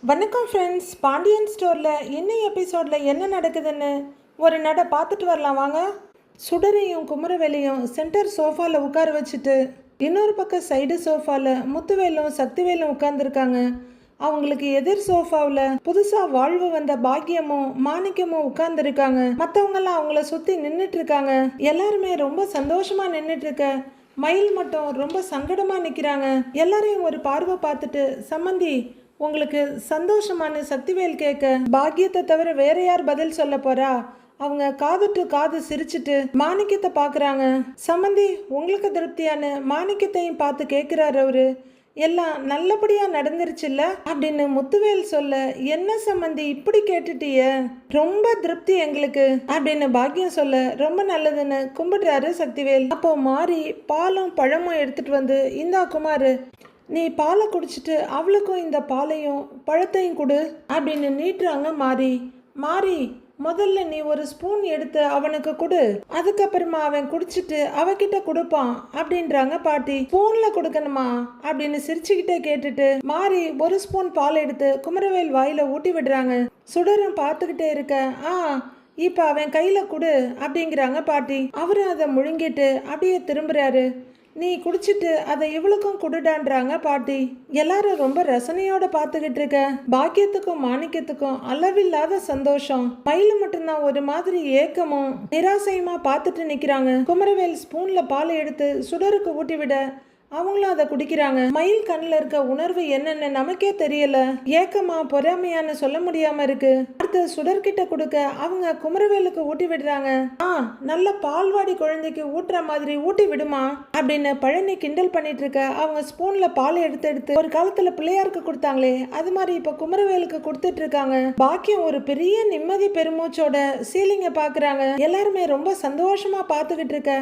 வணக்கம் ஃப்ரெண்ட்ஸ். பாண்டியன் ஸ்டோரில் இன்னும் எபிசோடில் என்ன நடக்குதுன்னு ஒரு நட பார்த்துட்டு வரலாம் வாங்க. சுடரையும் குமரவேலையும் சென்டர் சோஃபாவில் உட்கார வச்சுட்டு இன்னொரு பக்கம் சைடு சோஃபாவில் முத்துவேலும் சக்திவேலும் உட்காந்துருக்காங்க. அவங்களுக்கு எதிர் சோஃபாவில் புதுசாக வாழ்வு வந்த பாக்கியமும் மாணிக்கமும் உட்கார்ந்துருக்காங்க. மற்றவங்கெல்லாம் அவங்கள சுற்றி நின்றுட்டு இருக்காங்க. எல்லாருமே ரொம்ப சந்தோஷமாக நின்றுட்டு இருக்க மயில் மட்டும் ரொம்ப சங்கடமாக நிற்கிறாங்க. எல்லாரையும் ஒரு பார்வை பார்த்துட்டு, சம்மந்தி உங்களுக்கு சந்தோஷமான சக்திவேல் கேட்க, பாக்கியத்தை தவிர வேற யார் பதில் சொல்ல போறா? அவங்க காது டு காது சிரிச்சுட்டு மாணிக்கத்தை பாக்குறாங்க. சம்மந்தி உங்களுக்கு திருப்தியான மாணிக்கத்தையும் பார்த்து கேட்கிறாரு அவரு. எல்லாம் நல்லபடியா நடந்துருச்சுல்ல அப்படின்னு முத்துவேல் சொல்ல, என்ன சம்மந்தி இப்படி கேட்டுட்டிய? ரொம்ப திருப்தி எங்களுக்கு அப்படின்னு பாக்கியம் சொல்ல, ரொம்ப நல்லதுன்னு கும்பிடுறாரு சக்திவேல். அப்போ மாறி பாலும் பழமும் எடுத்துட்டு வந்து, இந்தா குமாரு நீ பாலை குடிச்சிட்டு அவளுக்கும் இந்த பாலையும் பழத்தையும் கொடு அப்படின்னு நீட்டுறாங்க மாறி. மாறி முதல்ல நீ ஒரு ஸ்பூன் எடுத்து அவனுக்கு கொடு, அதுக்கப்புறமா அவன் குடிச்சிட்டு அவகிட்ட கொடுப்பான் அப்படின்றாங்க பாட்டி. ஸ்பூன்ல கொடுக்கணுமா அப்படின்னு சிரிச்சுக்கிட்டே கேட்டுட்டு மாறி ஒரு ஸ்பூன் பால் எடுத்து குமரவேல் வாயில ஊட்டி விடுறாங்க. சுடரும் பார்த்துக்கிட்டே இருக்க, இப்ப அவன் கையில கொடு அப்படிங்கிறாங்க பாட்டி. அவரு அதை முழுங்கிட்டு அப்படியே திரும்புறாரு. நீ குடிச்சிட்டு அதை இவளுக்கும் குடுடான்றாங்க பாட்டி. எல்லாரும் ரொம்ப ரசனையோட பார்த்துக்கிட்டு இருக்க பாக்கியத்துக்கும் மாணிக்கத்துக்கும் அளவில்லாத சந்தோஷம். மயில மட்டும்தான் ஒரு மாதிரி ஏக்கமும் நிராசையுமா பார்த்துட்டு நிக்கிறாங்க. குமரவேல் ஸ்பூன்ல பால் எடுத்து சுடருக்கு ஊட்டி விட அவங்களும் அதை குடிக்கிறாங்க. மயில் கண்ணில் இருக்க உணர்வு என்னன்னு நமக்கே தெரியல. ஏக்கமா பொறாமையான்னு சொல்ல முடியாம இருக்கு. அடுத்து சுடர்கிட்ட கொடுக்க அவங்க குமரவேலுக்கு ஊட்டி விடுறாங்க. நல்ல பால்வாடி குழந்தைக்கு ஊட்டுற மாதிரி ஊட்டி விடுமா அப்படின்னு பழனி கிண்டல் பண்ணிட்டு இருக்க, அவங்க ஸ்பூன்ல பால் எடுத்து ஒரு காலத்துல பிள்ளையாருக்கு கொடுத்தாங்களே அது மாதிரி இப்ப குமரவேலுக்கு கொடுத்துட்டு இருக்காங்க. பாக்கியம் ஒரு பெரிய நிம்மதி பெருமூச்சோட சீலிங்க பாக்குறாங்க. எல்லாருமே ரொம்ப சந்தோஷமா பார்த்துக்கிட்டு இருக்க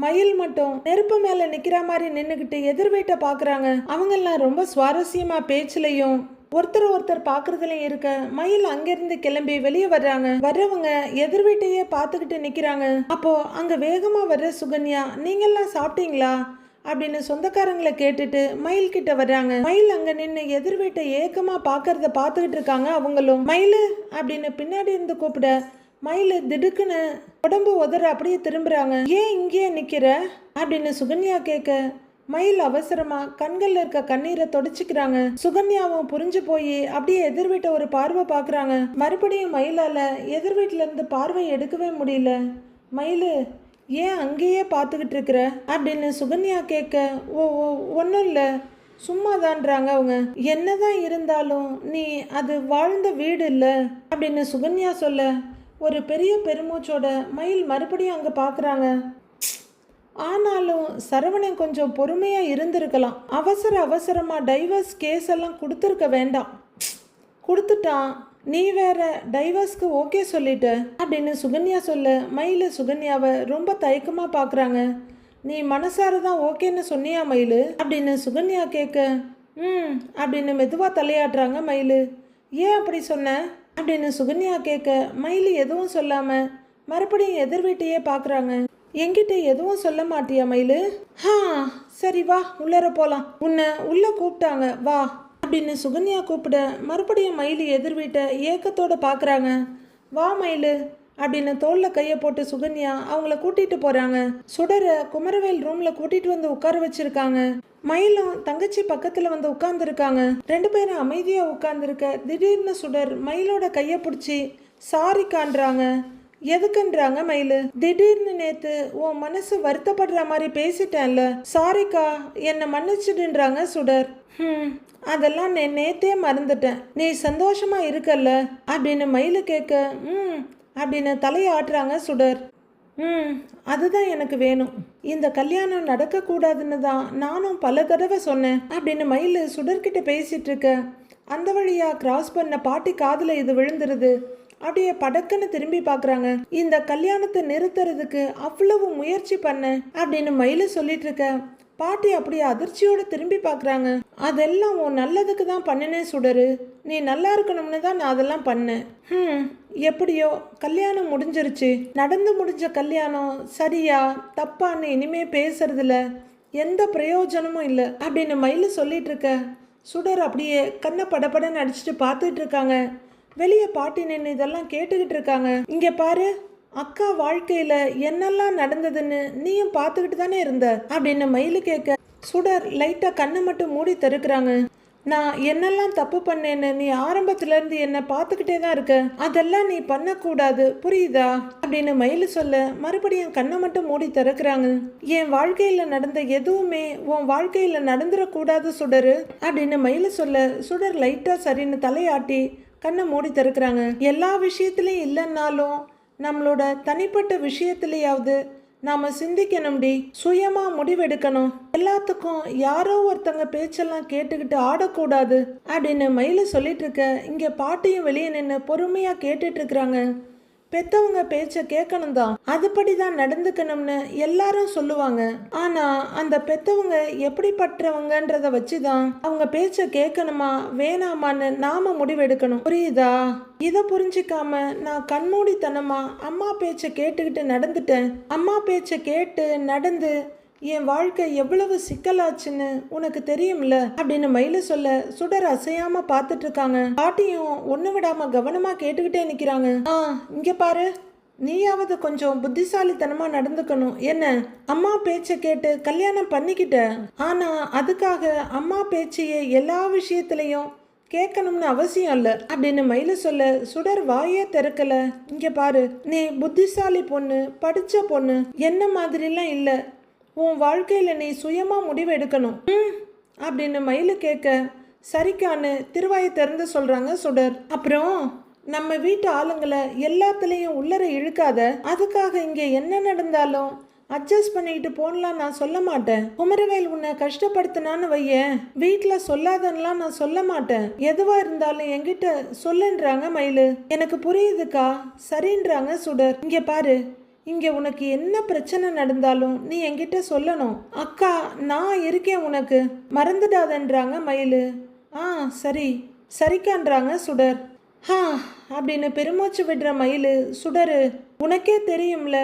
மயில் மட்டும் நெருப்பு மேல நிக்கிற மாதிரி நின்னுகிட்டு எதிர் வீட்டை பாக்குறாங்க. அவங்க எல்லாம் ரொம்ப சுவாரஸ்யமா பேச்சுலையும் ஒருத்தர் பாக்குறதுலயும் இருக்க, மயில் அங்கிருந்து கிளம்பி வெளியே வர்றாங்க. வர்றவங்க எதிர் வீட்டையே பார்த்துக்கிட்டு நிக்கிறாங்க. அப்போ அங்க வேகமா வர்ற சுகன்யா, நீங்க எல்லாம் சாப்பிட்டீங்களா அப்படின்னு சொந்தக்காரங்களை கேட்டுட்டு மயில் கிட்ட வர்றாங்க. மயில் அங்க நின்று எதிர் வீட்டை ஏக்கமா பாக்குறத பார்த்துக்கிட்டு இருக்காங்க. அவங்களும் மயிலு அப்படின்னு பின்னாடி இருந்து கூப்பிட, மயில் திடுக்குன்னு உடம்பு உதற அப்படியே திரும்புறாங்க. ஏன் இங்கேயே நிக்கிற அப்படின்னு சுகன்யா கேட்க, மயில் அவசரமா கண்கள்ல இருக்க கண்ணீரை தொடச்சிக்கிறாங்க. சுகன்யாவும் புரிஞ்சு போய் அப்படியே எதிர் வீட்டை ஒரு பார்வை பாக்குறாங்க. மறுபடியும் மயிலால எதிர் வீட்டுல இருந்து பார்வை எடுக்கவே முடியல. மயிலு ஏன் அங்கேயே பார்த்துக்கிட்டு இருக்கிற அப்படின்னு சுகன்யா கேட்க, ஒன்றும் இல்லை சும்மாதான்றாங்க அவங்க. என்னதான் இருந்தாலும் நீ அது வாழ்ந்த வீடு இல்லை அப்படின்னு சுகன்யா சொல்ல, ஒரு பெரிய பெருமூச்சோட மயில் மறுபடியும் அங்கே ஆனாலும் சரவணன் கொஞ்சம் பொறுமையா இருந்திருக்கலாம். அவசரமா டைவர்ஸ் கேஸ் எல்லாம் கொடுத்துருக்க வேண்டாம். கொடுத்துட்டான், நீ வேற டைவர்ஸ்க்கு ஓகே சொல்லிட்ட அப்படின்னு சுகன்யா சொல்ல, மயில் சுகன்யாவை ரொம்ப தயக்கமா பாக்குறாங்க. நீ மனசாரதான் ஓகேன்னு சொன்னியா மயில் அப்படின்னு சுகன்யா கேட்க, அப்படின்னு மெதுவா தலையாடுறாங்க மயில். ஏன் அப்படி சொன்ன அப்படின்னு சுகன்யா கேட்க, மயில் எதுவும் சொல்லாம மறுபடியும் எதிர் வீட்டையே பாக்குறாங்க. என்கிட்ட எதுவும் சொல்ல மாட்டியா மயிலு? சரி வா உள்ளர போலாம், உன்னை உள்ள கூப்பிட்டாங்க வா அப்படின்னு சுகன்யா கூப்பிட, மறுபடியும் மயில் எதிர் வீட்டை ஏக்கத்தோட பாக்குறாங்க. வா மயிலு அப்படின்னு தோல்ல கைய போட்டு சுகன்யா அவங்கள கூட்டிட்டு போறாங்க. சுடர குமரவேல் ரூம்ல கூட்டிட்டு வந்து உட்கார வச்சிருக்காங்க. மயிலும் தங்கச்சி பக்கத்துல வந்து உட்கார்ந்து இருக்காங்க. ரெண்டு பேரும் அமைதியா உட்கார்ந்து இருக்க, திடீர்னு சுடர் மயிலோட கைய பிடிச்சி சாரி காண்றாங்க. எதுக்குன்றாங்க மயிலு. திடீர்னு நேத்து உன் மனசு வருத்தப்படுற மாதிரி பேசிட்டேன்ல, சாரிக்கா என்னை மன்னிச்சிடுன்றாங்க சுடர். அதெல்லாம் நேத்தே மறந்துட்டேன், நீ சந்தோஷமா இருக்கல்ல அப்படின்னு மயிலு கேட்க, அப்படின்னு தலையாட்டுறாங்க சுடர். அதுதான் எனக்கு வேணும், இந்த கல்யாணம் நடக்கக்கூடாதுன்னு தான் நானும் பல தடவை சொன்னேன் அப்படின்னு மயில் சுடர்கிட்ட பேசிட்டு இருக்க, அந்த வழியா கிராஸ் பண்ண பாட்டி காதுல இது விழுந்துருது. அப்படியே படக்குன்னு திரும்பி பாக்குறாங்க. இந்த கல்யாணத்தை நிறுத்துறதுக்கு அவ்வளவு முயற்சி பண்ண அப்படின்னு மயில சொல்லிட்டு இருக்க, பாட்டி அப்படியே அதிர்ச்சியோட திரும்பி பாக்குறாங்க. அதெல்லாம் உன் நல்லதுக்கு தான் பண்ணினேன் சுடரு, நீ நல்லா இருக்கணும்னு தான் நான் அதெல்லாம் பண்ணேன். எப்படியோ கல்யாணம் முடிஞ்சிருச்சு, நடந்து முடிஞ்ச கல்யாணம் சரியா தப்பான்னு இனிமே பேசுறதுல எந்த பிரயோஜனமும் இல்லை அப்படின்னு மயில சொல்லிட்டு இருக்க, சுடர் அப்படியே கண்ணை படபடன்னு அடிச்சுட்டு பார்த்துட்டு இருக்காங்க. வெளியே பாட்டி நின்று இதெல்லாம் கேட்டுக்கிட்டு இருக்காங்க. இங்கே பாரு, அக்கா வாழ்க்கையில் என்னெல்லாம் நடந்ததுன்னு நீயும் பார்த்துக்கிட்டு தானே இருந்த அப்படின்னு மயிலு கேட்க, சுடர் லைட்டாக கண்ணை மட்டும் மூடி தருக்குறாங்க. நான் என்னெல்லாம் தப்பு பண்ணேன்னு நீ ஆரம்பத்துலேருந்து என்னை பார்த்துக்கிட்டே தான் இருக்க. அதெல்லாம் நீ பண்ணக்கூடாது, புரியுதா அப்படின்னு மயிலு சொல்ல, மறுபடியும் கண்ணை மட்டும் மூடி திறக்கிறாங்க. என் வாழ்க்கையில் நடந்த எதுவுமே உன் வாழ்க்கையில் நடந்துடக்கூடாது சுடரு அப்படின்னு மயிலு சொல்ல, சுடர் லைட்டாக சரின்னு தலையாட்டி கண்ணை மூடி திறக்கிறாங்க. எல்லா விஷயத்துலையும் இல்லைன்னாலும் நம்மளோட தனிப்பட்ட விஷயத்துலையாவது நாம சிந்திக்கணும்டி, சுயமா முடிவெடுக்கணும். எல்லாத்துக்கும் யாரோ ஒருத்தங்க பேச்செல்லாம் கேட்டுக்கிட்டு ஆடக்கூடாது அப்படின்னு மயிலு சொல்லிட்டு இருக்க, இங்க பாட்டியும் வெளியே நின்று பொறுமையா கேட்டுட்டு இருக்கிறாங்க. பெத்தவங்க பேச்ச கேட்கணும் தான், அதுபடிதான் நடந்துக்கணும்னு எல்லாரும் சொல்லுவாங்க. ஆனா அந்த பெத்தவங்க எப்படிப்பட்டவங்கன்றத வச்சுதான் அவங்க பேச்ச கேட்கணுமா வேணாமான்னு நாம முடிவெடுக்கணும், புரியுதா? இதை புரிஞ்சிக்காம நான் கண்மூடித்தனமா அம்மா பேச்ச கேட்டுக்கிட்டு நடந்துட்டேன். அம்மா பேச்ச கேட்டு நடந்து என் வாழ்க்கை எவ்வளவு சிக்கலாச்சுன்னு உனக்கு தெரியும்ல அப்படின்னு மயிலு சொல்ல, சுடர் அசையாம பார்த்துட்டு இருக்காங்க. பாட்டியும் ஒண்ணு விடாம கவனமா கேட்டுக்கிட்டே நிக்கிறாங்க. இங்க பாரு, நீயாவது கொஞ்சம் புத்திசாலித்தனமா நடந்துக்கணும். என்ன, அம்மா பேச்ச கேட்டு கல்யாணம் பண்ணிக்கிட்ட, ஆனா அதுக்காக அம்மா பேச்சையே எல்லா விஷயத்திலையும் கேட்கணும்னு அவசியம் இல்லை அப்படின்னு மயிலு சொல்ல, சுடர் வாயே திறக்கல. இங்க பாரு, நீ புத்திசாலி பொண்ணு, படிச்ச பொண்ணு, என்ன மாதிரிலாம் இல்லை. உன் வாழ்க்கையில் நீ சுயமாக முடிவு எடுக்கணும் அப்படின்னு மயிலு கேட்க, சரிக்கான்னு திருவாயை திறந்து சொல்கிறாங்க சுடர். அப்புறம் நம்ம வீட்டு ஆளுங்களை எல்லாத்துலேயும் உள்ளர இழுக்காத, அதுக்காக இங்கே என்ன நடந்தாலும் அட்ஜஸ்ட் பண்ணிக்கிட்டு போனலாம் நான் சொல்ல மாட்டேன். குமரவேல் உன்னை கஷ்டப்படுத்தினான்னு வையேன், வீட்டில் சொல்லாதன்னெலாம் நான் சொல்ல மாட்டேன். எதுவாக இருந்தாலும் என்கிட்ட சொல்லுன்றாங்க மயிலு. எனக்கு புரியுதுக்கா, சரின்றாங்க சுடர். இங்கே பாரு, இங்கே உனக்கு என்ன பிரச்சனை நடந்தாலும் நீ என்கிட்ட சொல்லணும். அக்கா நான் இருக்கேன் உனக்கு, மறந்துடாதன்றாங்க மயிலு. சரி சரிக்கான்றாங்க சுடர். அப்படின்னு பெருமூச்சு விடுற மயிலு, சுடரு உனக்கே தெரியும்ல,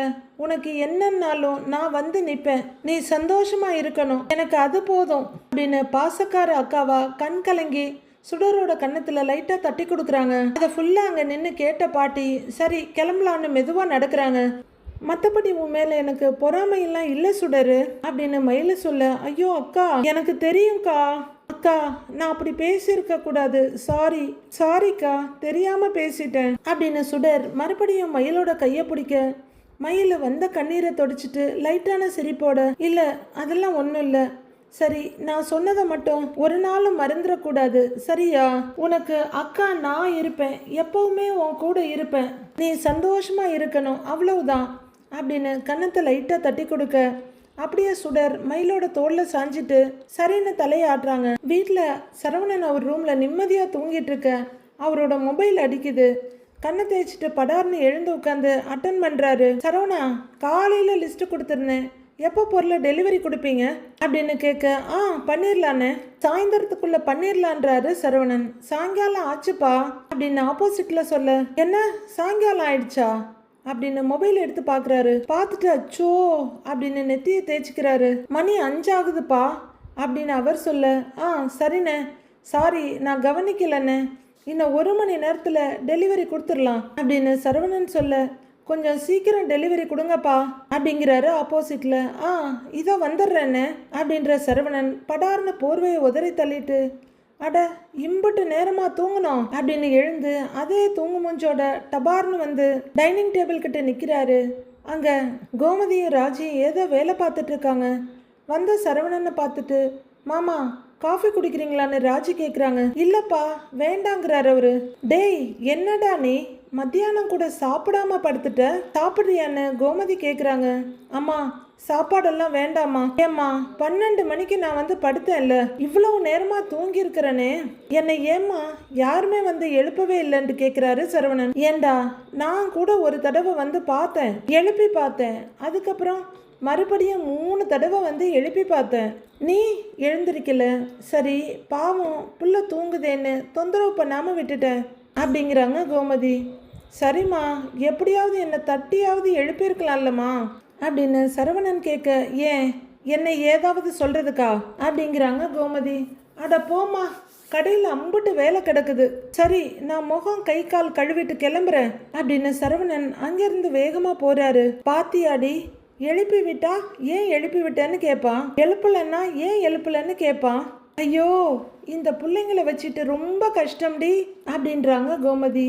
உனக்கு என்னன்னாலும் நான் வந்து நிற்பேன். நீ சந்தோஷமா இருக்கணும், எனக்கு அது போதும் அப்படின்னு பாசக்கார அக்காவா கண் கலங்கி சுடரோட கன்னத்துல லைட்டா தட்டி கொடுக்குறாங்க. அதை ஃபுல்லா அங்க நின்று கேட்ட பாட்டி சரி கிளம்பலான்னு மெதுவா நடக்கிறாங்க. மற்றபடி உன் மேலே எனக்கு பொறாமையெல்லாம் இல்லை சுடரு அப்படின்னு மயிலு சொல்ல, ஐயோ அக்கா எனக்கு தெரியும்க்கா, அக்கா நான் அப்படி பேசியிருக்க கூடாது, சாரிக்கா தெரியாம பேசிட்டேன் அப்படின்னு சுடர் மறுபடியும் மயிலோட கையை பிடிக்க, மயில் வந்த கண்ணீரை தொடச்சிட்டு லைட்டான சிரிப்போட, இல்லை அதெல்லாம் ஒன்றும் இல்லை, சரி நான் சொன்னதை மட்டும் ஒரு நாளும் மறந்துடக்கூடாது சரியா? உனக்கு அக்கா நான் இருப்பேன், எப்பவுமே உன் கூட இருப்பேன், நீ சந்தோஷமா இருக்கணும் அவ்வளவுதான் அப்படின்னு கன்னத்தை லைட்டாக தட்டி கொடுக்க, அப்படியே சுடர் மயிலோட தோல்ல சாஞ்சிட்டு சரின்னு தலையாடுறாங்க. வீட்டில் சரவணன் அவர் ரூமில் நிம்மதியாக தூங்கிட்டு இருக்க, அவரோட மொபைல் அடிக்குது. கண்ணை தேய்ச்சிட்டு படார்னு எழுந்து உட்காந்து அட்டன் பண்ணுறாரு. சரவணா, காலையில் லிஸ்ட்டு கொடுத்துருந்தேன், எப்போ பொருளை டெலிவரி கொடுப்பீங்க அப்படின்னு கேட்க, பண்ணிடலான்னு, சாயந்தரத்துக்குள்ள பண்ணிடலான்றாரு சரவணன். சாயங்காலம் ஆச்சுப்பா அப்படின்னு ஆப்போசிட்ல சொல்ல, என்ன சாயங்காலம் ஆயிடுச்சா அப்படின்னு மொபைல் எடுத்து பார்க்குறாரு. பார்த்துட்டு அச்சோ அப்படின்னு நெத்தியை தேய்ச்சிக்கிறாரு. மணி 5 ஆகுதுப்பா அப்படின்னு அவர் சொல்ல, சரிண்ணே, சாரி நான் கவனிக்கலண்ணே, இன்னும் 1 மணி நேரத்தில் டெலிவரி கொடுத்துடலாம் அப்படின்னு சரவணன் சொல்ல, கொஞ்சம் சீக்கிரம் டெலிவரி கொடுங்கப்பா அப்படிங்கிறாரு ஆப்போசிட்ல. இதோ வந்துடுறேன்னு அப்படின்ற சரவணன் படார்னு போர்வையை உதறி தள்ளிட்டு, அட இம்புட்டு நேரமா தூங்கணும் அப்படின்னு எழுந்து அதே தூங்கு மூஞ்சோட டபார்னு வந்து டைனிங் டேபிள் கிட்ட நிற்கிறாரு. அங்கே கோமதியும் ராஜியும் ஏதோ வேலை பார்த்துட்டு இருக்காங்க. வந்த சரவணனை பார்த்துட்டு, மாமா காஃபி குடிக்கிறீங்களான்னு ராஜி கேட்குறாங்க. இல்லைப்பா வேண்டாங்கிறாரு அவரு. டேய் என்னடா நீ மத்தியானம் கூட சாப்பிடாம படுத்துட்ட, சாப்பிட்றியான்னு கோமதி கேட்குறாங்க. அம்மா சாப்பாடெல்லாம் வேண்டாமா. ஏம்மா 12 மணிக்கு நான் வந்து படுத்தேன்ல, இவ்வளவு நேரமா தூங்கி இருக்கிறனே, என்னை ஏம்மா யாருமே வந்து எழுப்பவே இல்லைன்னு கேட்குறாரு சரவணன். ஏண்டா நான் கூட ஒரு தடவை வந்து பார்த்தேன், எழுப்பி பார்த்தேன், அதுக்கப்புறம் மறுபடியும் 3 தடவை வந்து எழுப்பி பார்த்தேன், நீ எழுந்திருக்கல, சரி பாவம் புள்ள தூங்குதேன்னு தொந்தரவு பண்ணாமல் விட்டுட்டேன் அப்படிங்கிறாங்க கோமதி. சரிம்மா எப்படியாவது என்னை தட்டியாவது எழுப்பியிருக்கலாம்லம்மா அப்படின்னு சரவணன் கேட்க, ஏன் என்னை ஏதாவது சொல்றதுக்கா அப்படிங்கிறாங்க கோமதி. அட போம்மா கடையில் அம்புட்டு வேலை கிடக்குது. சரி, நான் முகம் கை கால் கழுவிட்டு கிளம்புறேன் அப்படின்னு சரவணன் அங்கிருந்து வேகமா போறாரு. பாத்தியாடி, எழுப்பி விட்டா ஏன் எழுப்பி விட்டேன்னு கேட்பான். எழுப்பலன்னா ஏன் எழுப்பலன்னு கேட்பான். ஐயோ, இந்த பிள்ளைங்களை வச்சுட்டு ரொம்ப கஷ்டம்டி அப்படின்றாங்க கோமதி.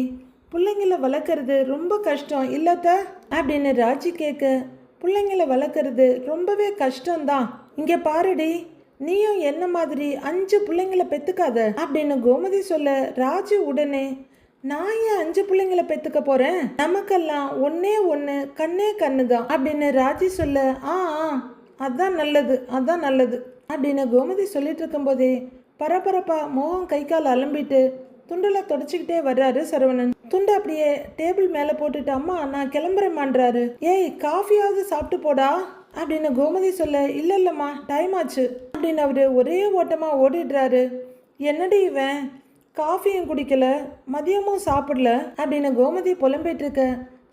பிள்ளைங்களை வளர்க்குறது ரொம்ப கஷ்டம் இல்லத்த அப்படின்னு ராஜி கேட்க, பிள்ளைங்களை வளர்க்குறது ரொம்பவே கஷ்டம்தான். இங்கே பாருடி, நீயும் என்ன மாதிரி 5 பிள்ளைங்களை பெற்றுக்காத அப்படின்னு கோமதி சொல்ல, ராஜு உடனே நான் ஏன் 5 பிள்ளைங்களை பெற்றுக்க போகிறேன், நமக்கெல்லாம் ஒன்னே ஒன்று கண்ணே கண்ணு தான் அப்படின்னு ராஜி சொல்ல, ஆ அதான் நல்லது அதான் நல்லது அப்படின்னு கோமதி சொல்லிட்டு இருக்கும்போதே பரபரப்பா மோகம் கை கால் அலம்பிட்டு துண்டில் தொடச்சிக்கிட்டே வர்றாரு சரவணன். துண்டை அப்படியே டேபிள் மேலே போட்டுட்டு, அம்மா நான் கிளம்புறேம்மான்றாரு. ஏய், காஃபியாவது சாப்பிட்டு போடா அப்படின்னு கோமதி சொல்ல, இல்லைம்மா டைம் ஆச்சு அப்படின்னு அவரு ஒரே ஓட்டமாக ஓடிடுறாரு. என்னடி இவன் காஃபியும் குடிக்கல, மதியமும் சாப்பிடல அப்படின்னு கோமதி புலம்பிட்டு இருக்க,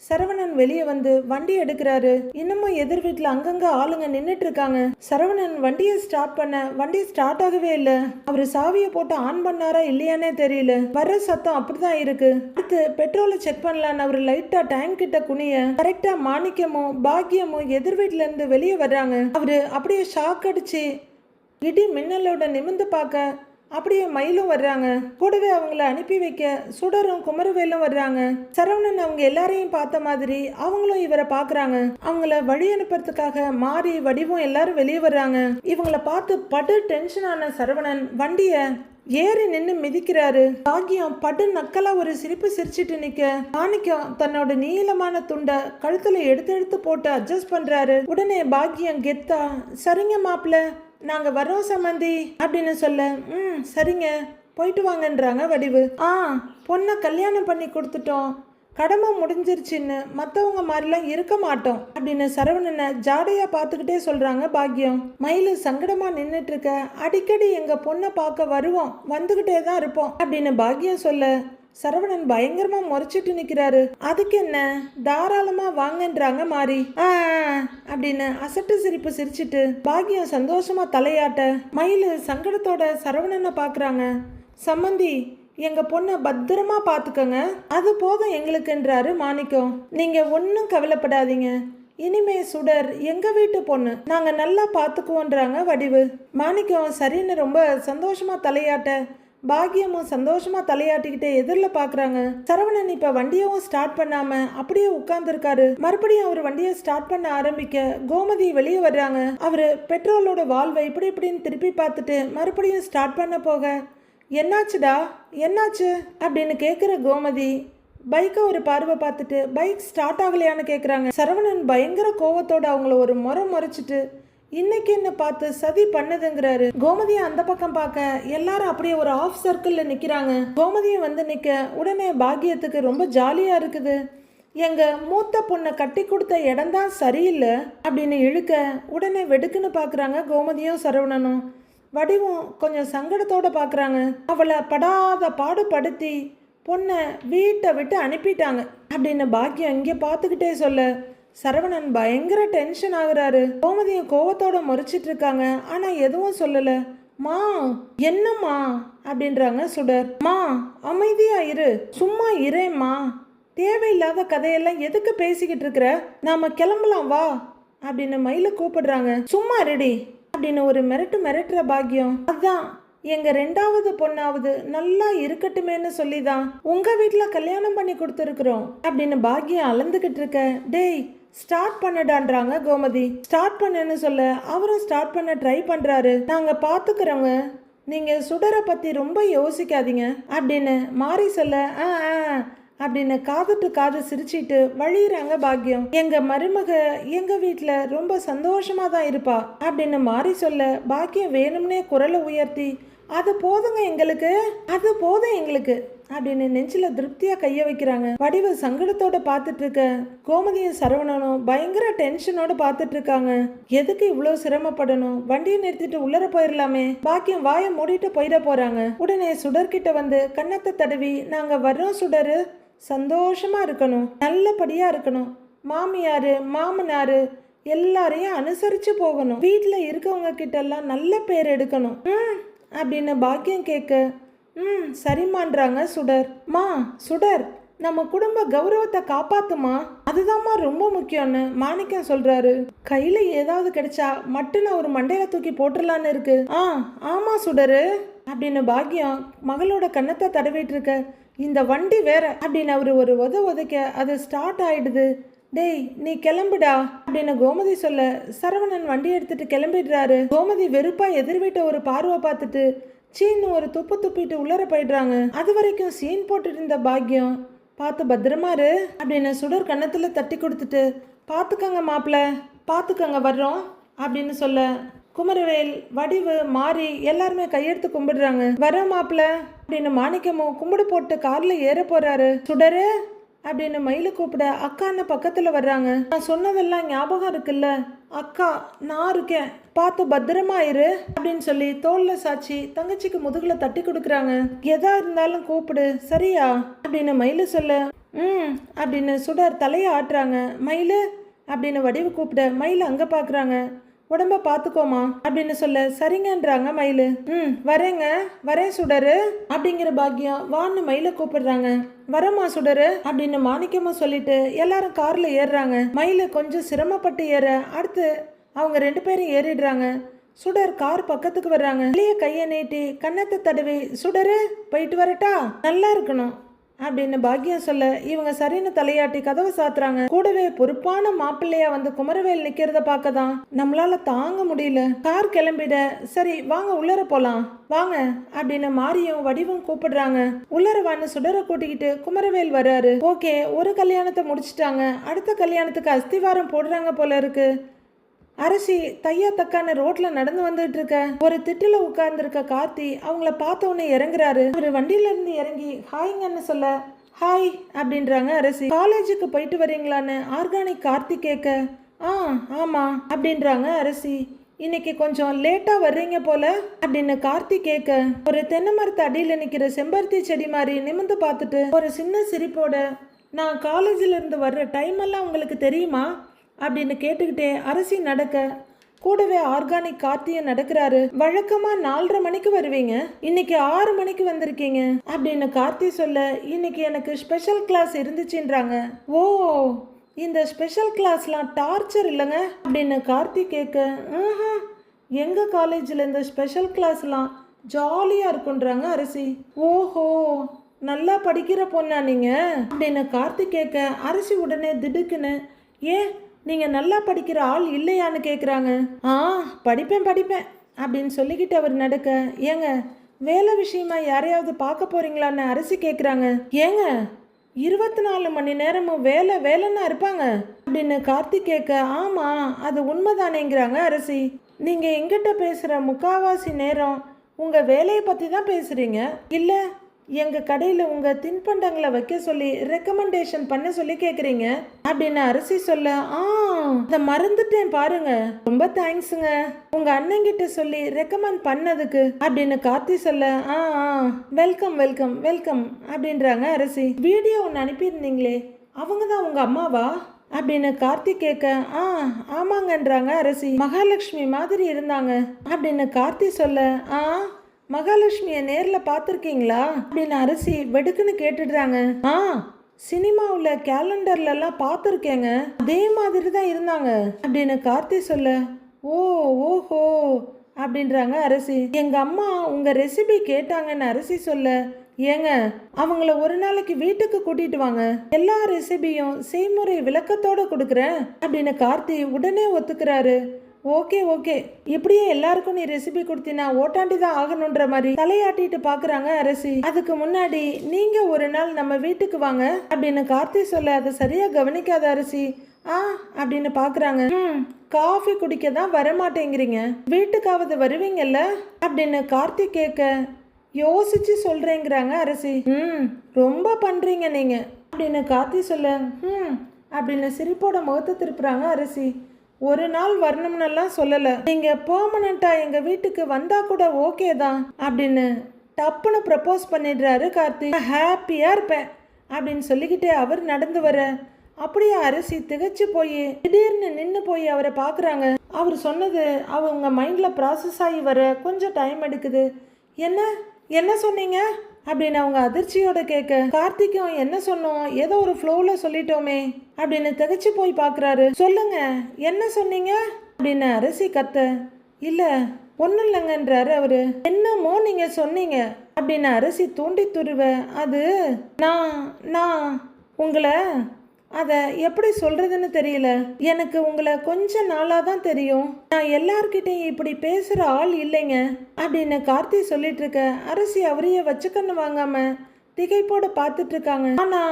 சரவணன் வெளியே வந்து வண்டி எடுக்கிறாரு. இன்னமும் எதிர் வீட்டில் அங்கங்க ஆளுங்க நின்றுட்டு இருக்காங்க. சரவணன் வண்டியை ஸ்டார்ட் பண்ண வண்டி ஸ்டார்ட் ஆகவே இல்லை. அவரு சாவியை போட்டு ஆன் பண்ணாரா இல்லையானே தெரியல. வர்ற சத்தம் அப்படிதான் இருக்கு. அடுத்து பெட்ரோலை செக் பண்ணலான்னு அவரு லைட்டா டேங்க் கிட்ட குனிய, கரெக்டா மாணிக்கமும் பாக்கியமும் எதிர் வீட்டுல இருந்து வெளியே வர்றாங்க. அவரு அப்படியே ஷாக் அடிச்சு இடி மின்னலோட நிமிந்து பார்க்க அப்படியே மயிலும் வர்றாங்க. கூடவே அவங்கள அனுப்பி வைக்க சுடரும் குமரவேலும் வர்றாங்க. சரவணன் அவங்க எல்லாரையும் பார்த்த மாதிரி அவங்களும் இவரை பாக்குறாங்க. அவங்கள வழி அனுப்புறதுக்காக மாறி வடிவும் எல்லாரும் வெளியே வர்றாங்க. இவங்கள பார்த்து படு டென்ஷனான சரவணன் வண்டிய ஏறி நின்று மிதிக்கிறாரு. பாக்கியம் படு நக்கலா ஒரு சிரிப்பு சிரிச்சிட்டு நிக்க, மாணிக்கம் தன்னோட நீளமான துண்டை கழுத்துல எடுத்து எடுத்து போட்டு அட்ஜஸ்ட் பண்றாரு. உடனே பாக்கியம் கெத்தா, சரிங்க மாப்பிள்ள நாங்க வரோம் சம்மந்தி அப்படின்னு சொல்ல, சரிங்க போயிட்டு வாங்கன்றாங்க வடிவு. பொண்ணை கல்யாணம் பண்ணி கொடுத்துட்டோம், கடமை முடிஞ்சிருச்சுன்னு மற்றவங்க மாதிரிலாம் இருக்க மாட்டோம் அப்படின்னு சரவணனை ஜாடையா பார்த்துக்கிட்டே சொல்றாங்க பாக்கியம். மயிலு சங்கடமா நின்றுட்டு இருக்க, அடிக்கடி எங்க பொண்ணை பார்க்க வருவோம், வந்துகிட்டே தான் இருப்போம் அப்படின்னு பாக்கியம் சொல்ல, சரவணன் பயங்கரமா முறைச்சிட்டு நிக்கிறாரு. அதுக்கு என்ன, தாராளமா வாங்கன்றாங்க மாறி. அப்படின்னு அசட்டு சிரிப்பு சிரிச்சிட்டு பாக்கியம் சந்தோஷமா தலையாட்ட, மயிலு சங்கடத்தோட சரவணனை பாக்குறாங்க. சம்மந்தி, எங்க பொண்ணை பத்திரமா பாத்துக்கங்க, அது போதும் எங்களுக்குன்றாரு மாணிக்கம். நீங்க ஒன்னும் கவலைப்படாதீங்க, இனிமே சுடர் எங்க வீட்டு பொண்ணு, நாங்க நல்லா பாத்துக்குவோன்றாங்க வடிவு. மாணிக்கம் சரின்னு ரொம்ப சந்தோஷமா தலையாட்ட, பாக்கியமும் சந்தோஷமா தலையாட்டிக்கிட்டே எதிரில் பாக்குறாங்க. சரவணன் இப்ப வண்டியவும் ஸ்டார்ட் பண்ணாம அப்படியே உட்கார்ந்துருக்காரு. மறுபடியும் அவர் வண்டியை ஸ்டார்ட் பண்ண ஆரம்பிக்க கோமதி வெளியே வர்றாங்க. அவரு பெட்ரோலோட வால்வை இப்படி இப்படின்னு திருப்பி பார்த்துட்டு மறுபடியும் ஸ்டார்ட் பண்ண போக, என்னாச்சுடா என்னாச்சு அப்படின்னு கேட்குற கோமதி பைக்கை ஒரு பார்வை பார்த்துட்டு பைக் ஸ்டார்ட் ஆகலையான்னு கேட்குறாங்க. சரவணன் பயங்கர கோவத்தோட அவங்கள ஒரு முறைச்சிட்டு, இன்னைக்கு என்ன பார்த்து சதி பண்ணுதுங்கிறாரு. கோமதியை அந்த பக்கம் பார்க்க எல்லாரும் அப்படியே ஒரு ஆஃப் சர்க்கிள்ல நிக்கிறாங்க. கோமதியும் வந்து நிக்க, உடனே பாக்கியத்துக்கு ரொம்ப ஜாலியா இருக்குது. எங்க மூத்த பொண்ணை கட்டி கொடுத்த இடம்தான் சரியில்லை அப்படின்னு இழுக்க, உடனே வெடுக்குன்னு பாக்குறாங்க கோமதியும் சரவணனும். வடிவும் கொஞ்சம் சங்கடத்தோட பாக்குறாங்க. அவளை படாத பாடுபடுத்தி பொண்ணை வீட்டை விட்டு அனுப்பிட்டாங்க அப்படின்னு பாக்கியம் இங்கே பார்த்துக்கிட்டே சொல்ல, சரவணன் பயங்கர டென்ஷன் ஆகுறாரு. கோமதியும் கோவத்தோட முறைச்சிட்டு இருக்காங்க. ஆனா எதுவும் சொல்லல. மா என்னம்மா அப்படின்றாங்க சுடர். மா அமைதியா இரு, சும்மா இரேம்மா, தேவையில்லாத கதையெல்லாம் எதுக்கு பேசிக்கிட்டு இருக்கிற, நாம கிளம்பலாம் வா அப்படின்னு மயில கூப்பிடுறாங்க. சும்மா ரெடி அப்படின்னு ஒரு மிரட்டுற பாக்கியம். அதான் எங்க 2வது பொண்ணாவது நல்லா இருக்கட்டுமேன்னு சொல்லிதான் உங்க வீட்டுல கல்யாணம் பண்ணி கொடுத்துருக்குறோம் அப்படின்னு பாக்கியம் அளந்துகிட்டு இருக்க, டேய் ஸ்டார்ட் பண்ணடான்றாங்க கோமதி. ஸ்டார்ட் பண்ணுன்னு சொல்ல அவரும் ஸ்டார்ட் பண்ண ட்ரை பண்றாரு. நாங்க பாத்துக்கிறோங்க, நீங்க சுடரை பத்தி ரொம்ப யோசிக்காதீங்க அப்படின்னு மாறி சொல்ல, அப்படின்னு காதுட்டு காது சிரிச்சிட்டு வழியிறாங்க பாக்கியம். எங்க மருமக எங்க வீட்டுல ரொம்ப சந்தோஷமா தான் இருப்பா அப்படின்னு மாறி சொல்ல, பாக்கியம் வேணும்னே குரலை உயர்த்தி, அது போதுங்க எங்களுக்கு, அது போதும் எங்களுக்கு அப்படின்னு நெஞ்சில திருப்தியா கைய வைக்கிறாங்க. வடிவு சங்கடத்தோட பாத்துட்டு இருக்க, கோமதியும் சரவணனும் பயங்கர டென்ஷனோட பாத்துட்டு இருக்காங்க. எதுக்கு இவ்வளவு சிரமப்படணும், வண்டியை நிறுத்திட்டு உள்ளர போயிடலாமே. பாக்கியம் வாயை மூடிட்டு போயிட போறாங்க. உடனே சுடர்கிட்ட வந்து கன்னத்தை தடவி, நாங்க வர்றோம் சுடரு, சந்தோஷமா இருக்கணும், நல்லபடியா இருக்கணும், மாமியாரு மாமனாரு எல்லாரையும் அனுசரிச்சு போகணும், வீட்டுல இருக்கவங்க கிட்ட எல்லாம் நல்ல பேர் எடுக்கணும் அப்படின்னு பாக்கியம் கேட்க, சரிம்மான்றாங்க சுடர். மா சுடர், நம்ம குடும்ப கௌரவத்தை காப்பாத்துமா, அதுதான்மா ரொம்ப முக்கியம்னு மாணிக்கம் சொல்றாரு. கையில ஏதாவது கிடைச்சா மட்டும் நான் ஒரு மண்டையில தூக்கி போட்டுடலான்னு இருக்கு. ஆமா சுடரு அப்படின்னு பாக்கியம் மகளோட கன்னத்தை தடவிட்டு இருக்க. இந்த வண்டி வேற அப்படின்னு அவரு ஒரு உதைக்க அது ஸ்டார்ட் ஆயிடுது. டேய் நீ கிளம்புடா அப்படின்னு கோமதி சொல்ல சரவணன் வண்டி எடுத்துட்டு கிளம்பிடுறாரு. கோமதி வெறுப்பா எதிர் வீட்டை ஒரு பார்வை பார்த்துட்டு சீன்னு ஒரு துப்பு துப்பிட்டு உள்ளர போயிடுறாங்க. அது வரைக்கும் சீன் போட்டுட்டு இருந்த பாக்கியம் பார்த்து பத்திரமா இரு அப்படின்னு சுடர் கன்னத்துல தட்டி கொடுத்துட்டு பார்த்துக்கங்க மாப்பிள்ள, பார்த்துக்கங்க வர்றோம் அப்படின்னு சொல்ல குமரவேல், வடிவு, மாறி எல்லாருமே கையெடுத்து கும்பிடுறாங்க. வர மாப்பிள்ள அப்படின்னு மாணிக்கமும் கும்பிடு போட்டு கார்ல ஏற போறாரு. சுடரு அப்படின்னு மயில கூப்பிட அக்கான்னு பக்கத்துல வர்றாங்க. நான் சொன்னதெல்லாம் ஞாபகம் இருக்குல்ல அக்கா, நான் இருக்கேன், பார்த்து பத்திரமா இரு அப்படின்னு சொல்லி தோல்ல சாச்சி தங்கச்சிக்கு முதுகுல தட்டி கொடுக்குறாங்க. எதா இருந்தாலும் கூப்பிடு சரியா அப்படின்னு மயிலு சொல்ல அப்படின்னு சுடர் தலையை ஆட்டுறாங்க. மயிலு அப்படின்னு வடிவு கூப்பிட மயில அங்க பாக்குறாங்க. உடம்ப பார்த்துக்கோமா அப்படின்னு சொல்ல சரிங்கன்றாங்க மயிலு. வரேங்க, வரேன் சுடரு அப்படிங்கிற பாக்கியம் வான்னு மயில கூப்பிடுறாங்க. வரமா சுடரு அப்படின்னு மாணிக்கமா சொல்லிட்டு எல்லாரும் கார்ல ஏறுறாங்க. மயிலு கொஞ்சம் சிரமப்பட்டு ஏற அடுத்து அவங்க 2 பேரும் ஏறிடுறாங்க. சுடர் கார் பக்கத்துக்கு வர்றாங்க. வெளியே கையை நீட்டி கன்னத்தை தடவி சுடரு போயிட்டு வரட்டா, நல்லா இருக்கணும் அப்படின்னு பாக்கியம் சொல்ல இவங்க சரின்னு தலையாட்டி கதவை சாத்துறாங்க. கூடவே பொறுப்பான மாப்பிள்ளையா வந்து குமரவேல் நிக்கிறத பார்க்கதான் நம்மளால தாங்க முடியல. கார் கிளம்பிட சரி வாங்க உள்ளர போலாம் வாங்க அப்படின்னு மாரியும் வடிவும் கூப்பிடுறாங்க. உள்ளர வான்னு சுடரை கூட்டிக்கிட்டு குமரவேல் வர்றாரு. ஓகே, ஒரு கல்யாணத்தை முடிச்சிட்டாங்க, அடுத்த கல்யாணத்துக்கு அஸ்திவாரம் போடுறாங்க போல இருக்கு. அரசி தையா தக்கான ரோட்ல நடந்து வந்துட்டு இருக்க ஒரு திட்டுல உட்கார்ந்துருக்க கார்த்தி அவங்கள பார்த்த உடனே இறங்குறாரு. அவரு வண்டியில இருந்து இறங்கி ஹாய்ங்கன்னு சொல்ல ஹாய் அப்படின்றாங்க அரசி. காலேஜுக்கு போயிட்டு வரீங்களான்னு ஆர்கானிக் கார்த்தி கேட்க ஆமா அப்படின்றாங்க அரசி. இன்னைக்கு கொஞ்சம் லேட்டா வர்றீங்க போல அப்படின்னு கார்த்தி கேட்க ஒரு தென்னை மரத்து அடியில நிக்கிற செம்பருத்தி செடி மாதிரி நிமிந்து பார்த்துட்டு ஒரு சின்ன சிரிப்போட நான் காலேஜில் இருந்து வர்ற டைம் எல்லாம் உங்களுக்கு தெரியுமா அப்படின்னு கேட்டுக்கிட்டே அரசி நடக்க கூடவே ஆர்கானிக் கார்த்தியும் நடக்கிறாரு. வழக்கமா 4:30 மணிக்கு வருவீங்க, இன்னைக்கு 6 மணிக்கு வந்திருக்கீங்க அப்படின்னு கார்த்தி சொல்ல இன்னைக்கு எனக்கு ஸ்பெஷல் கிளாஸ் இருந்துச்சுன்றாங்க. ஓ, இந்த ஸ்பெஷல் கிளாஸ்லாம் டார்ச்சர் இல்லைங்க அப்படின்னு கார்த்தி கேட்க எங்க காலேஜில் இந்த ஸ்பெஷல் கிளாஸ்லாம் ஜாலியா இருக்குன்றாங்க அரசி. ஓஹோ, நல்லா படிக்கிற பொண்ணா நீங்க அப்படின்னு கார்த்தி கேட்க அரசி உடனே திடுக்குன்னு ஏன் நீங்க நல்லா படிக்கிற ஆள் இல்லையான்னு கேட்குறாங்க. படிப்பேன் அப்படின்னு சொல்லிக்கிட்டு அவர் நடக்க ஏங்க வேலை விஷயமா யாரையாவது பார்க்க போறீங்களான்னு அரசி கேட்குறாங்க. ஏங்க 24 மணி நேரமும் வேலைன்னா இருப்பாங்க அப்படின்னு கார்த்தி கேட்க ஆமா அது உண்மைதானேங்கிறாங்க அரசி. நீங்க எங்கிட்ட பேசுற முக்காவாசி நேரம் உங்க வேலையை பத்தி தான் பேசுறீங்க, இல்ல எங்க கடையில உங்க தின்பண்டங்களை வைக்க சொல்லி ரெக்கமெண்டேஷன் பண்ண சொல்லி கேக்குறீங்க அப்படின்னு அரசி சொல்ல அதை மறந்துட்டேன் பாருங்க, ரொம்ப தேங்க்ஸுங்க உங்க அண்ணங்கிட்ட சொல்லி ரெக்கமெண்ட் பண்ணதுக்கு அப்படின்னு கார்த்தி சொல்ல வெல்கம் வெல்கம் வெல்கம் அப்படின்றாங்க அரசி. வீடியோ ஒன்று அனுப்பியிருந்தீங்களே அவங்க தான் உங்க அம்மாவா அப்படின்னு கார்த்தி கேட்க ஆமாங்கன்றாங்க அரசி. மகாலட்சுமி மாதிரி இருந்தாங்க அப்படின்னு கார்த்தி சொல்ல மகாலட்சுமியை நேரில் பார்த்துருக்கீங்களா அப்படின்னு அரசி வெடுக்குன்னு கேட்டுடுறாங்க. சினிமாவில் கேலண்டர்லாம் பார்த்துருக்கேங்க, அதே மாதிரி தான் இருந்தாங்க அப்படின்னு கார்த்தி சொல்ல ஓஹோ அப்படின்றாங்க அரசி. எங்க அம்மா உங்க ரெசிபி கேட்டாங்கன்னு அரசி சொல்ல ஏங்க அவங்கள ஒரு நாளைக்கு வீட்டுக்கு கூட்டிட்டு வாங்க, எல்லா ரெசிபியும் செய்முறை விளக்கத்தோட கொடுக்குறேன் அப்படின்னு கார்த்தி உடனே ஒத்துக்கிறாரு. ஓகே இப்படியே எல்லாருக்கும் நீ ரெசிபி கொடுத்தினா ஓட்டாண்டி தான் ஆகணுன்ற மாதிரி தலையாட்டிட்டு பாக்குறாங்க அரசி. அதுக்கு முன்னாடி நீங்க ஒரு நாள் நம்ம வீட்டுக்கு வாங்க அப்படின்னு கார்த்தி சொல்ல அதை சரியா கவனிக்காத அரசி அப்படின்னு பாக்குறாங்க. காஃபி குடிக்க தான் வரமாட்டேங்கிறீங்க, வீட்டுக்காவது வருவீங்கல்ல அப்படின்னு கார்த்தி கேட்க யோசிச்சு சொல்றேங்கிறாங்க அரசி. ரொம்ப பண்றீங்க நீங்க அப்படின்னு கார்த்தி சொல்ல அப்படின்னு சிரிப்போட முகத்தை திருப்புறாங்க அரசி. ஒரு நாள் வரணும்னெல்லாம் சொல்லலை, நீங்கள் பெர்மனண்ட்டாக எங்கள் வீட்டுக்கு வந்தால் கூட ஓகே தான் அப்படின்னு டப்புன்னு ப்ரப்போஸ் பண்ணிடுறாரு கார்த்தி. ஹாப்பியாக இருப்பேன் அப்படின்னு சொல்லிக்கிட்டே அவர் நடந்து வர அப்படியே அரசி திகைச்சு போய் திடீர்னு நின்று போய் அவரை பார்க்குறாங்க. அவர் சொன்னது அவங்க மைண்டில் ப்ராசஸ் ஆகி வர கொஞ்சம் டைம் எடுக்குது. என்ன என்ன சொன்னீங்க அப்படின்னு அவங்க அதிர்ச்சியோட கேட்க, கார்த்திக்கும் என்ன சொன்னோம், ஏதோ ஒரு ஃப்ளோவில் சொல்லிட்டோமே அப்படின்னு திகைச்சு போய் பார்க்குறாரு. சொல்லுங்க, என்ன சொன்னீங்க அப்படின்னு அரசி கத்த. இல்லை ஒன்றும் இல்லைங்கன்றாரு அவரு. என்னமோ நீங்க சொன்னீங்க அப்படின்னு அரசி தூண்டி துருவ. அது நான் நான் உங்களை அதை எப்படி சொல்றதுன்னு தெரியல. எனக்கு உங்களை கொஞ்ச நாளாக தான் தெரியும். நான் எல்லார்கிட்டையும் இப்படி பேசுகிற ஆள் இல்லைங்க அப்படின்னு கார்த்தி சொல்லிட்டு இருக்க, அரசி அவரையே வச்சுக்கன்னு வாங்காம திகைப்போட பார்த்துட்டு இருக்காங்க. ஆனா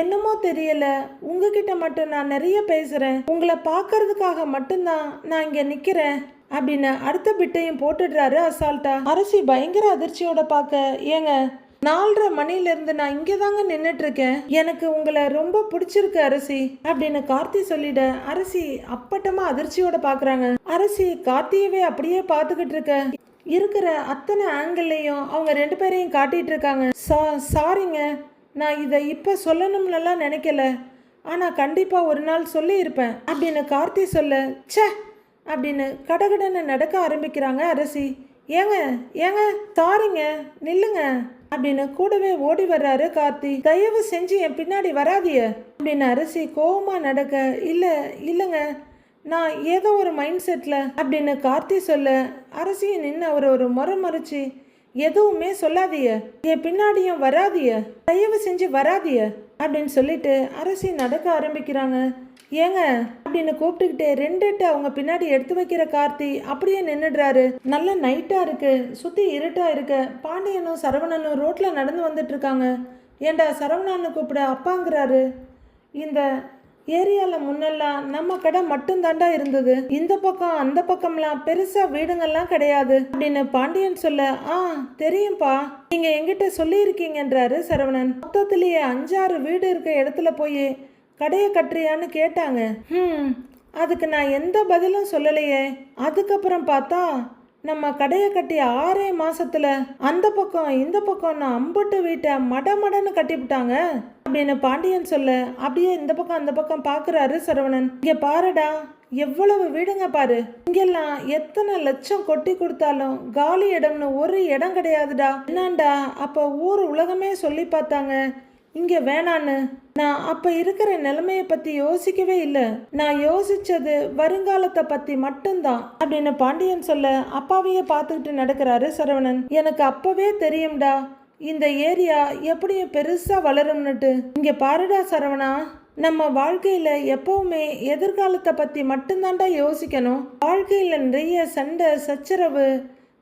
என்னமோ தெரியல, உங்ககிட்ட மட்டும் நான் நிறைய பேசுறேன், உங்களை பார்க்கறதுக்காக மட்டும்தான் நான் இங்க நிக்கிறேன் அப்படின்னு அடுத்த பிட்டையும் போட்டுடுறாரு அசால்ட்டா. அரசி பயங்கர அதிர்ச்சியோட பார்க்க, ஏங்க 4:30 மணிலேருந்து நான் இங்கே தாங்க நின்றுட்டு இருக்கேன், எனக்கு உங்களை ரொம்ப பிடிச்சிருக்கு அரசி அப்படின்னு கார்த்தி சொல்லிட, அரசி அப்பட்டமா அதிர்ச்சியோட பார்க்குறாங்க. அரசி கார்த்தியவே அப்படியே பார்த்துக்கிட்டு இருக்க, இருக்கிற அத்தனை ஆங்கிள்லையும் அவங்க 2 பேரையும் காட்டிட்டு இருக்காங்க. சாரிங்க, நான் இதை இப்போ சொல்லணும்னுலாம் நினைக்கல, ஆனால் கண்டிப்பாக ஒரு நாள் சொல்லியிருப்பேன் அப்படின்னு கார்த்தி சொல்ல, ச்சே அப்படின்னு கடகடன்னு நடக்க ஆரம்பிக்கிறாங்க அரசி. ஏங்க ஏங்க சாரிங்க, நில்லுங்க அப்படின்னு கூடவே ஓடி வர்றாரு கார்த்தி. தயவு செஞ்சு என் பின்னாடி வராதிய அப்படின்னு அரசி கோவமா நடக்க, இல்லைங்க நான் ஏதோ ஒரு மைண்ட் செட்டில் அப்படின்னு கார்த்தி சொல்ல, அரசியை நின்று அவர் ஒரு முறை மறைச்சு, எதுவுமே சொல்லாதிய, என் பின்னாடியும் வராதிய, தயவு செஞ்சு வராதிய அப்படின்னு சொல்லிட்டு அரசி நடக்க ஆரம்பிக்கிறாங்க. ஏங்க அப்படின்னு கூப்பிட்டுக்கிட்டே 2 எட்டு அவங்க பின்னாடி எடுத்து வைக்கிற கார்த்தி அப்படியே நின்றுடுறாரு. நல்ல நைட்டா இருக்கு, சுத்தி இருட்டா இருக்கு. பாண்டியனும் சரவணனும் ரோட்ல நடந்து வந்துட்டு இருக்காங்க. ஏண்டா சரவணன்னு கூப்பிட அப்பாங்கிறாரு. இந்த ஏரியாவில் முன்னெல்லாம் நம்ம கடை மட்டும்தாண்டா இருந்தது, இந்த பக்கம் அந்த பக்கம்லாம் பெருசா வீடுங்கள்லாம் கிடையாது அப்படின்னு பாண்டியன் சொல்ல, தெரியும்பா, நீங்க எங்கிட்ட சொல்லியிருக்கீங்கன்றாரு சரவணன். மொத்தத்திலேயே 5-6 வீடு இருக்க இடத்துல போய் கடையை கட்டுறியான்னு கேட்டாங்க. அதுக்கு நான் எந்த பதிலும் சொல்லலையே. அதுக்கப்புறம் பார்த்தா நம்ம கடையை கட்டி 6 மாசத்துல அந்த பக்கம் இந்த பக்கம் நான் அம்பட்டு வீட்டை மடன்னு கட்டிவிட்டாங்க அப்படின்னு பாண்டியன் சொல்ல, அப்படியே இந்த பக்கம் அந்த பக்கம் பாக்குறாரு சரவணன். இங்க பாருடா, எவ்வளவு வீடுங்க பாரு, இங்கெல்லாம் எத்தனை லட்சம் கொட்டி கொடுத்தாலும் காலி இடம்னு ஒரு இடம் கிடையாதுடா. என்னண்டா அப்ப ஊர் உலகமே சொல்லி பார்த்தாங்க இங்க வேணான்னு. நான் அப்ப இருக்கிற நிலைமையை பத்தி யோசிக்கவே இல்லை, நான் யோசிச்சது வருங்காலத்தை பத்தி மட்டும்தான் அப்படின்னு பாண்டியன் சொல்ல, அப்பாவையே பார்த்துக்கிட்டு நடக்கிறாரு சரவணன். எனக்கு அப்பவே தெரியும்டா இந்த ஏரியா எப்படியும் பெருசா வளரும்னுட்டு. இங்க பாருடா சரவணா, நம்ம வாழ்க்கையில எப்பவுமே எதிர்காலத்தை பத்தி மட்டும்தான்டா யோசிக்கணும். வாழ்க்கையில நிறைய சண்டை சச்சரவு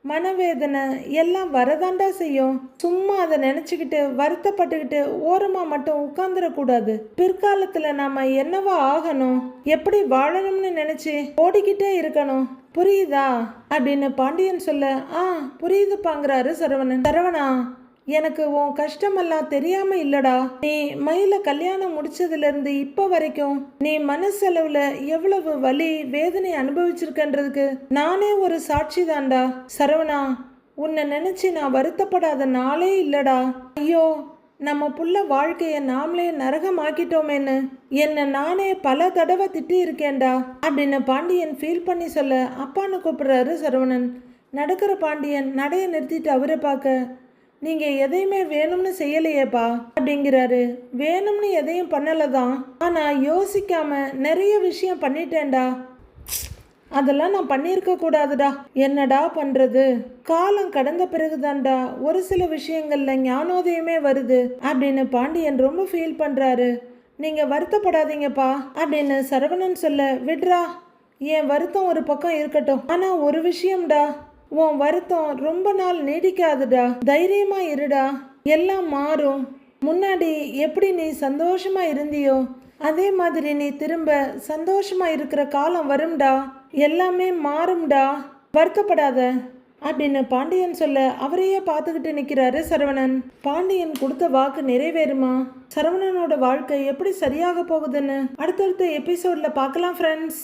மனவேதனை எல்லாம் வரதாண்டா செய்யும். சும்மா அதை நினைச்சுக்கிட்டு வருத்தப்பட்டுக்கிட்டு ஓரமா மட்டும் உட்கார்ந்துடக்கூடாது. பிற்காலத்துல நாம என்னவா ஆகணும், எப்படி வாழணும்னு நினைச்சு ஓடிக்கிட்டே இருக்கணும், புரியுதா அப்படின்னு பாண்டியன் சொல்ல, புரியுதுப்பாங்கிறாரு சரவணன். சரவணா, எனக்கு உன் கஷ்டமெல்லாம் தெரியாம இல்லடா. நீ மயில கல்யாணம் முடிச்சதுல இருந்து இப்ப வரைக்கும் நீ மனசளவுல எவ்வளவு வலி வேதனை அனுபவிச்சிருக்கன்றதுக்கு நானே ஒரு சாட்சி தான்டா. சரவணா, உன்னை நினைச்சு நான் வருத்தப்படாத நாளே இல்லடா. ஐயோ, நம்ம புள்ள வாழ்க்கைய நாமளே நரகமாக்கிட்டோமேன்னு என்ன நானே பல தடவை திட்டி இருக்கேன்டா அப்படின்னு பாண்டியன் ஃபீல் பண்ணி சொல்ல, அப்பான்னு கூப்பிடுறாரு சரவணன். நடக்கிற பாண்டியன் நடைய நிறுத்திட்டு அவரை பார்க்க, நீங்க எதையுமே வேணும்னு செய்யலையேப்பா அப்படிங்கிறாரு. வேணும்னு எதையும் பண்ணலதான், ஆனா யோசிக்காம நிறைய விஷயம் பண்ணிட்டேன்டா. அதெல்லாம் நான் பண்ணியிருக்க கூடாதுடா. என்னடா பண்றது, காலம் கடந்த பிறகுதான்டா ஒரு சில விஷயங்கள்ல ஞானோதயமே வருது அப்படின்னு பாண்டியன் ரொம்ப ஃபீல் பண்றாரு. நீங்க வருத்தப்படாதீங்கப்பா அப்படின்னு சரவணன் சொல்ல, விட்ரா, என் வருத்தம் ஒரு பக்கம் இருக்கட்டும், ஆனா ஒரு விஷயம்டா, உன் வருத்தம் ரொம்ப நாள் நீடிக்காதுடா. தைரியமா இருடா, எல்லாம் மாறும். முன்னாடி எப்படி நீ சந்தோஷமா இருந்தியோ அதே மாதிரி நீ திரும்ப சந்தோஷமா இருக்கிற காலம் வரும்டா, எல்லாமே மாறும்டா, வருத்தப்படாத அப்படின்னு பாண்டியன் சொல்ல, அவரையே பார்த்துக்கிட்டு நிற்கிறாரு சரவணன். பாண்டியன் கொடுத்த வாக்கு நிறைவேறுமா, சரவணனோட வாழ்க்கை எப்படி சரியாக போகுதுன்னு அடுத்தடுத்த எபிசோட்ல பார்க்கலாம் ஃப்ரெண்ட்ஸ்.